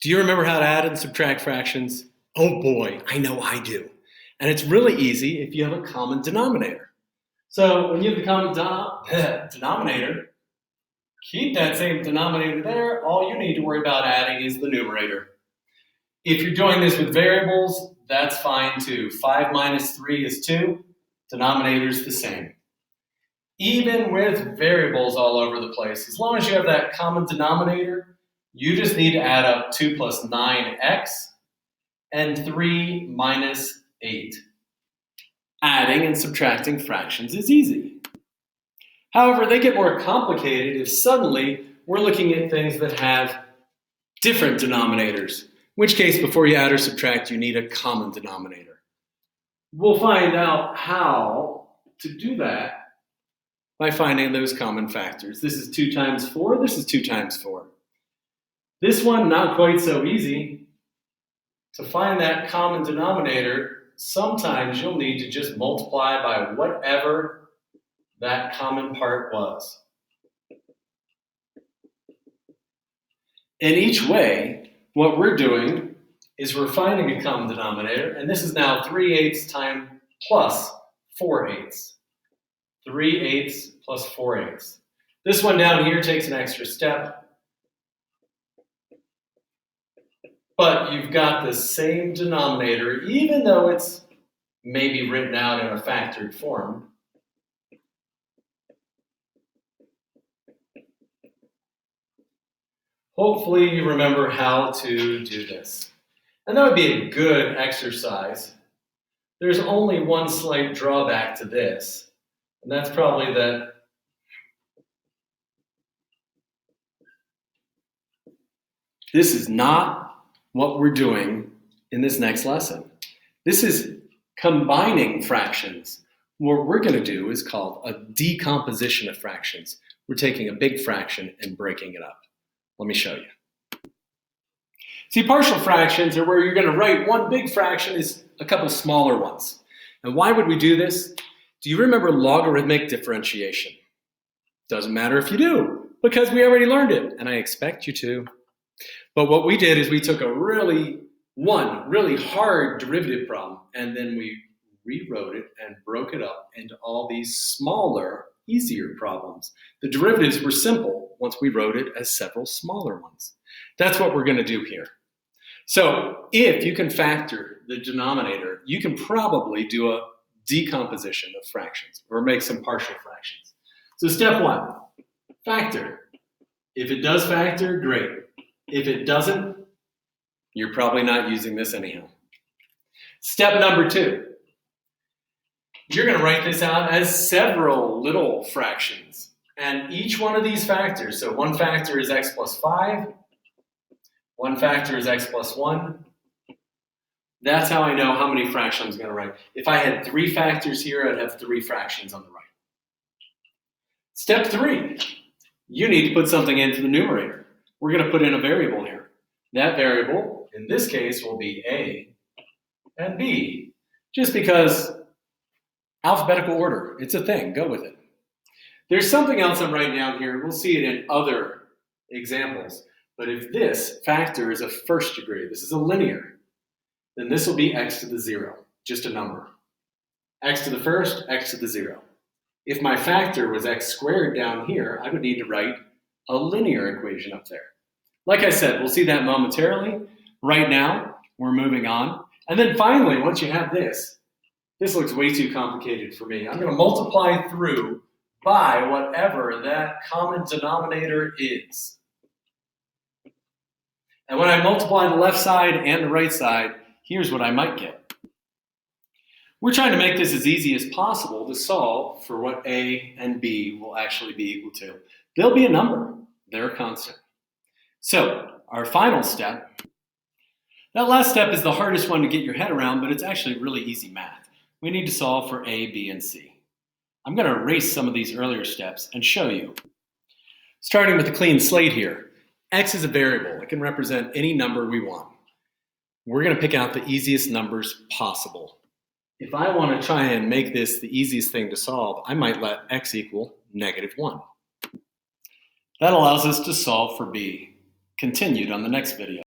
Do you remember how to add and subtract fractions? Oh boy, I know I do. And it's really easy if you have a common denominator. So when you have the common denominator, keep that same denominator there. All you need to worry about adding is the numerator. If you're doing this with variables, that's fine too. 5 minus 3 is 2. Denominator is the same. Even with variables all over the place, as long as you have that common denominator, you just need to add up 2 plus 9x and 3 minus 8. Adding and subtracting fractions is easy. However, they get more complicated if suddenly we're looking at things that have different denominators, in which case before you add or subtract, you need a common denominator. We'll find out how to do that by finding those common factors. This is 2 times 4, this is 2 times 4. This one, not quite so easy. To find that common denominator, sometimes you'll need to just multiply by whatever that common part was. In each way, what we're doing is we're finding a common denominator, and this is now 3/8 times plus 4/8. 3/8 plus 4/8. This one down here takes an extra step, but you've got the same denominator, even though it's maybe written out in a factored form. Hopefully you remember how to do this. And that would be a good exercise. There's only one slight drawback to this, and that's probably that this is not what we're doing in this next lesson. This is combining fractions. What we're going to do is called a decomposition of fractions. We're taking a big fraction and breaking it up. Let me show you. See, partial fractions are where you're going to write one big fraction as a couple smaller ones. And why would we do this? Do you remember logarithmic differentiation? Doesn't matter if you do, because we already learned it, and I expect you to. But what we did is we took a really hard derivative problem, and then we rewrote it and broke it up into all these smaller, easier problems. The derivatives were simple once we wrote it as several smaller ones. That's what we're going to do here. So if you can factor the denominator, you can probably do a decomposition of fractions or make some partial fractions. So step 1, factor. If it does factor, great. If it doesn't, you're probably not using this anyhow. Step number 2. You're going to write this out as several little fractions. And each one of these factors, so one factor is x plus 5, one factor is x plus 1. That's how I know how many fractions I'm going to write. If I had 3 factors here, I'd have 3 fractions on the right. Step 3, you need to put something into the numerator. We're going to put in a variable here. That variable, in this case, will be a and b, just because alphabetical order, it's a thing, go with it. There's something else I'm writing down here. We'll see it in other examples. But if this factor is a first degree, this is a linear, then this will be x to the 0, just a number. X to the first, x to the 0. If my factor was x squared down here, I would need to write a linear equation up there. Like I said, we'll see that momentarily. Right now, we're moving on. And then finally, once you have this looks way too complicated for me. I'm going to multiply through by whatever that common denominator is. And when I multiply the left side and the right side, here's what I might get. We're trying to make this as easy as possible to solve for what a and b will actually be equal to. There'll be a number. They're a constant. So our final step, that last step is the hardest one to get your head around, but it's actually really easy math. We need to solve for a, b, and c. I'm going to erase some of these earlier steps and show you. Starting with a clean slate here. X is a variable. It can represent any number we want. We're going to pick out the easiest numbers possible. If I want to try and make this the easiest thing to solve, I might let x equal -1. That allows us to solve for b. Continued on the next video.